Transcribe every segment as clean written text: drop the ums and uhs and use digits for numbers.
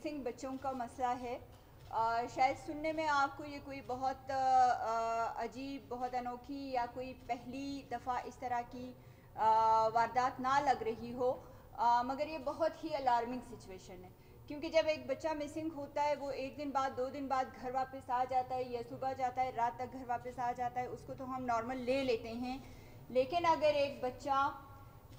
Missing بچوں کا مسئلہ ہے. شاید سننے میں آپ کو یہ کوئی بہت عجیب، بہت انوکھی یا کوئی پہلی دفعہ اس طرح کی واردات نہ لگ رہی ہو، مگر یہ بہت ہی الارمنگ سچویشن ہے. کیونکہ جب ایک بچہ مسنگ ہوتا ہے، وہ 1 دن بعد 2 دن بعد گھر واپس آ جاتا ہے، یا صبح جاتا ہے رات تک گھر واپس آ جاتا ہے، اس کو تو ہم نارمل لے لیتے ہیں. لیکن اگر ایک بچہ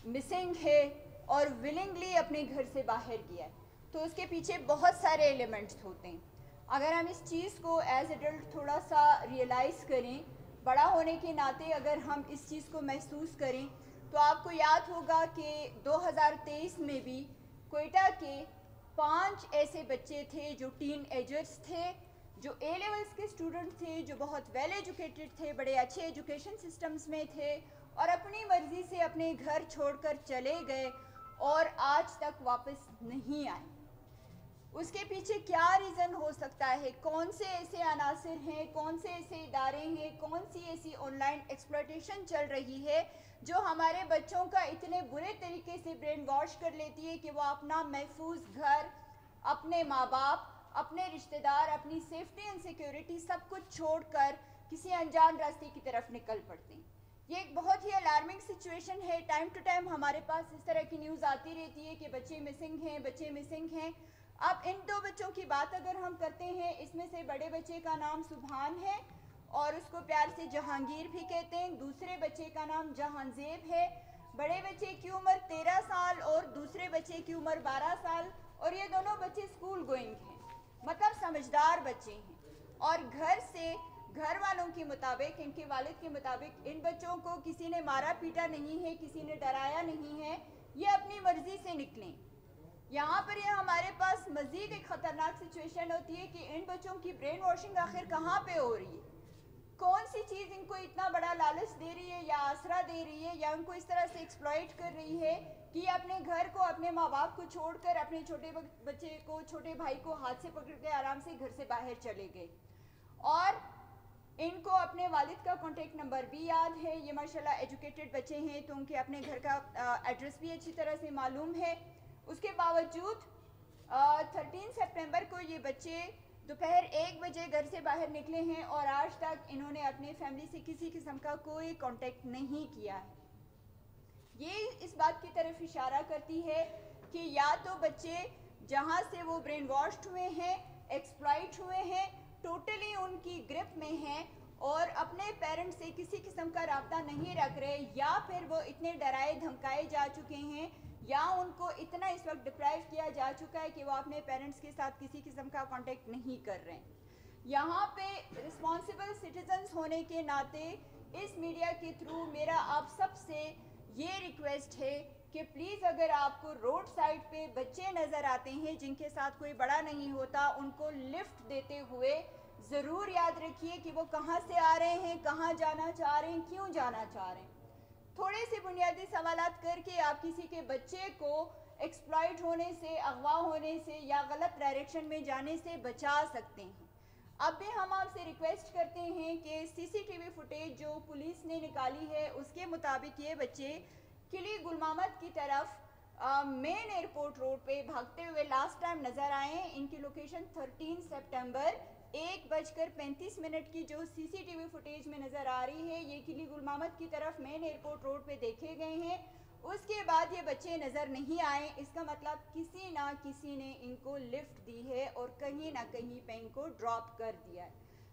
مسنگ ہے اور ولنگلی اپنے گھر سے باہر گیا ہے تو اس کے پیچھے بہت سارے ایلیمنٹس ہوتے ہیں. اگر ہم اس چیز کو ایز ایڈلٹ تھوڑا سا ریئلائز کریں، بڑا ہونے کے ناطے اگر ہم اس چیز کو محسوس کریں، تو آپ کو یاد ہوگا کہ 2023 میں بھی کوئٹہ کے 5 ایسے بچے تھے جو ٹین ایجرز تھے، جو اے لیولز کے اسٹوڈنٹ تھے، جو بہت ویل ایجوکیٹڈ تھے، بڑے اچھے ایجوکیشن سسٹمز میں تھے، اور اپنی مرضی سے اپنے گھر چھوڑ کر چلے گئے اور آج تک واپس نہیں آئے. اس کے پیچھے کیا ریزن ہو سکتا ہے؟ کون سے ایسے عناصر ہیں، کون سے ایسے ادارے ہیں، کون سی ایسی آن لائن ایکسپلوٹیشن چل رہی ہے جو ہمارے بچوں کا اتنے برے طریقے سے برین واش کر لیتی ہے کہ وہ اپنا محفوظ گھر، اپنے ماں باپ، اپنے رشتہ دار، اپنی سیفٹی اینڈ سیکیورٹی سب کچھ چھوڑ کر کسی انجان راستے کی طرف نکل پڑتے ہیں. یہ ایک بہت ہی الارمنگ سچویشن ہے. ٹائم ٹو ٹائم ہمارے پاس اس طرح کی نیوز آتی رہتی ہے کہ بچے مسنگ ہیں، بچے مسنگ ہیں. اب ان 2 بچوں کی بات اگر ہم کرتے ہیں، اس میں سے بڑے بچے کا نام سبحان ہے اور اس کو پیار سے جہانگیر بھی کہتے ہیں. دوسرے بچے کا نام جہان زیب ہے. بڑے بچے کی عمر 13 سال اور دوسرے بچے کی عمر 12 سال، اور یہ دونوں بچے اسکول گوئنگ ہیں، مطلب سمجھدار بچے ہیں. اور گھر والوں کے مطابق، ان کے والد کے مطابق، ان بچوں کو کسی نے مارا پیٹا نہیں ہے، کسی نے ڈرایا نہیں ہے، یہ اپنی مرضی سے نکلیں. یہاں پر یہ ہمارے پاس مزید ایک خطرناک سچویشن ہوتی ہے کہ ان بچوں کی برین واشنگ آخر کہاں پہ ہو رہی ہے؟ کون سی چیز ان کو اتنا بڑا لالچ دے رہی ہے یا آسرا دے رہی ہے یا ان کو اس طرح سے ایکسپلائٹ کر رہی ہے کہ یہ اپنے گھر کو، اپنے ماں باپ کو چھوڑ کر اپنے چھوٹے بچے کو، چھوٹے بھائی کو ہاتھ سے پکڑ کے آرام سے گھر سے باہر چلے گئے. اور ان کو اپنے والد کا کانٹیکٹ نمبر بھی یاد ہے. یہ ماشاءاللہ ایجوکیٹڈ بچے ہیں تو ان کے اپنے گھر کا ایڈریس بھی اچھی طرح سے معلوم ہے. اس کے باوجود 13 سپٹمبر کو یہ بچے دوپہر 1 بجے گھر سے باہر نکلے ہیں اور آج تک انہوں نے اپنے فیملی سے کسی قسم کا کوئی کانٹیکٹ نہیں کیا ہے. یہ اس بات کی طرف اشارہ کرتی ہے کہ یا تو بچے جہاں سے وہ برین واشڈ ہوئے ہیں، ایکسپلائٹ ہوئے ہیں، ٹوٹلی ان کی گرپ میں ہیں اور اپنے پیرنٹ سے کسی قسم کا رابطہ نہیں رکھ رہے، یا پھر وہ اتنے ڈرائے دھمکائے جا چکے ہیں، یا ان کو اتنا اس وقت ڈپرائیو کیا جا چکا ہے کہ وہ اپنے پیرنٹس کے ساتھ کسی قسم کا کانٹیکٹ نہیں کر رہے ہیں. یہاں پہ رسپانسبل سٹیزنز ہونے کے ناطے اس میڈیا کے تھرو میرا آپ سب سے یہ ریکویسٹ ہے کہ پلیز اگر آپ کو روڈ سائڈ پہ بچے نظر آتے ہیں جن کے ساتھ کوئی بڑا نہیں ہوتا، ان کو لفٹ دیتے ہوئے ضرور یاد رکھیے کہ وہ کہاں سے آ رہے ہیں، کہاں جانا چاہ رہے ہیں، کیوں جانا چاہ رہے ہیں. تھوڑے سے بنیادی سوالات کر کے آپ کسی کے بچے کو ایکسپلائٹ ہونے سے، اغوا ہونے سے یا غلط ڈائریکشن میں جانے سے بچا سکتے ہیں. اب بھی ہم آپ سے ریکویسٹ کرتے ہیں کہ سی سی ٹی وی فوٹیج جو پولیس نے نکالی ہے اس کے مطابق یہ بچے قلعہ گل محمد کی طرف مین ایئرپورٹ روڈ پہ بھاگتے ہوئے لاسٹ ٹائم نظر آئے ہیں. ان کی لوکیشن 13 سپٹمبر 1:35 کی جو سی سی ٹی وی فوٹیج میں نظر آ رہی ہے، یہ قلعہ گل محمد کی طرف مین ایئرپورٹ روڈ پہ دیکھے گئے ہیں. اس کے بعد یہ بچے نظر نہیں آئے. اس کا مطلب کسی نہ کسی نے ان کو لفٹ دی ہے اور کہیں نہ کہیں پہ ان کو ڈراپ کر دیا ہے.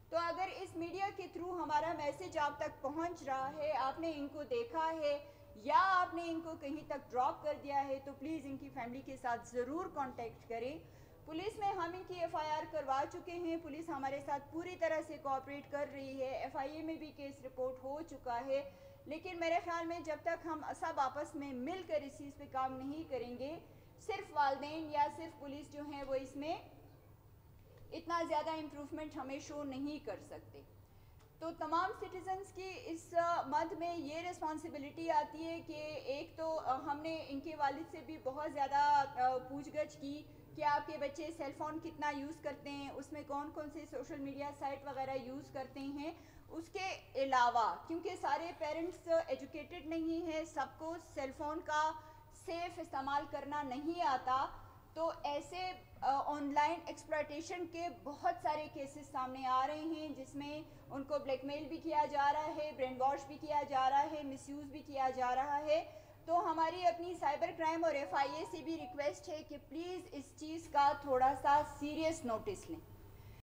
تو اگر اس میڈیا کے تھرو ہمارا میسج آپ تک پہنچ رہا ہے، آپ نے ان کو دیکھا ہے یا آپ نے ان کو کہیں تک ڈراپ کر دیا ہے، تو پلیز ان کی فیملی کے ساتھ ضرور کانٹیکٹ کریں. پولیس میں ہم ان کی ایف آئی آر کروا چکے ہیں. پولیس ہمارے ساتھ پوری طرح سے کوآپریٹ کر رہی ہے. ایف آئی اے میں بھی کیس رپورٹ ہو چکا ہے. لیکن میرے خیال میں جب تک ہم سب آپس میں مل کر اس چیز پہ کام نہیں کریں گے، صرف والدین یا صرف پولیس جو ہیں وہ اس میں اتنا زیادہ امپروومنٹ ہمیں شو نہیں کر سکتے. تو تمام سٹیزنز کی اس مد میں یہ رسپانسبلٹی آتی ہے کہ ایک تو ہم نے ان کے والد سے بھی بہت زیادہ پوچھ گچھ کی کہ آپ کے بچے سیل فون کتنا یوز کرتے ہیں، اس میں کون کون سے سوشل میڈیا سائٹ وغیرہ یوز کرتے ہیں. اس کے علاوہ کیونکہ سارے پیرنٹس ایجوکیٹڈ نہیں ہیں، سب کو سیل فون کا سیف استعمال کرنا نہیں آتا، تو ایسے آن لائن ایکسپلائٹیشن کے بہت سارے کیسز سامنے آ رہے ہیں جس میں ان کو بلیک میل بھی کیا جا رہا ہے, برین واش بھی کیا جا رہا ہے, مس یوز بھی کیا جا رہا ہے. تو ہماری اپنی سائبر کرائم اور FIA سے بھی ریکویسٹ ہے کہ پلیز اس چیز کا تھوڑا سا سیریس نوٹس لیں.